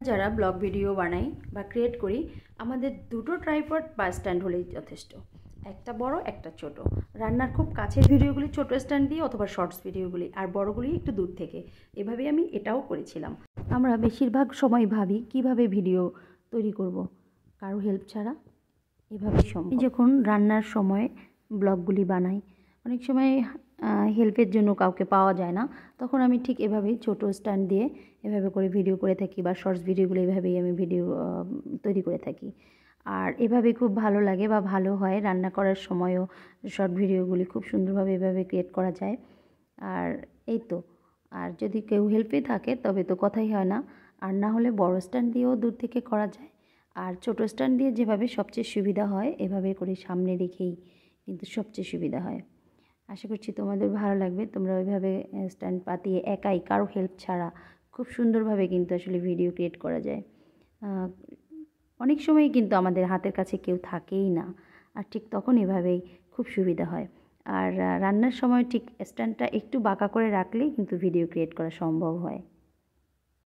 যারা blog video বানাই বা ক্রিয়েট করি আমাদের দুটো ট্রাইপড বা স্ট্যান্ড হলেই যথেষ্ট। একটা বড় একটা ছোট। রান্নার খুব কাছের ভিডিওগুলি ছোট স্ট্যান্ড দিয়ে অথবা শর্টস ভিডিওগুলি, আর বড়গুলি একটু দূর থেকে। এভাবেই আমি এটাও করেছিলাম। আমরা বেশিরভাগ সময় ভাবি কিভাবে ভিডিও তৈরি করব, কারো হেল্প ছাড়া এভাবেই সম্ভব। যখন রান্নার সময় ব্লগগুলি বানাই, অনেক সময় হেল্পের জন্য কাউকে পাওয়া যায় না, তখন আমি ঠিক এভাবেই ছোটো স্ট্যান্ড দিয়ে এভাবে করে ভিডিও করে থাকি, বা শর্টস ভিডিওগুলো এভাবেই আমি ভিডিও তৈরি করে থাকি। আর এভাবে খুব ভালো লাগে বা ভালো হয়। রান্না করার সময়ও শর্ট ভিডিওগুলি খুব সুন্দরভাবে এভাবে ক্রিয়েট করা যায়। আর এই তো, আর যদি কেউ হেল্পে থাকে তবে তো কথাই হয় না। আর না হলে বড় স্ট্যান্ড দিয়েও দূর থেকে করা যায়। আর ছোটো স্ট্যান্ড দিয়ে যেভাবে সবচেয়ে সুবিধা হয়, এভাবে করে সামনে রেখেই কিন্তু সবচেয়ে সুবিধা হয়। আশা করছি তোমাদের ভালো লাগবে। তোমরা ওইভাবে স্ট্যান্ড পাতিয়ে একাই, কারো হেল্প ছাড়া খুব সুন্দরভাবে কিন্তু আসলে ভিডিও ক্রিয়েট করা যায়। অনেক সময়ই কিন্তু আমাদের হাতের কাছে কেউ থাকেই না, আর ঠিক তখন এভাবেই খুব সুবিধা হয়। আর রান্নার সময় ঠিক স্ট্যান্ডটা একটু বাঁকা করে রাখলেই কিন্তু ভিডিও ক্রিয়েট করা সম্ভব হয়।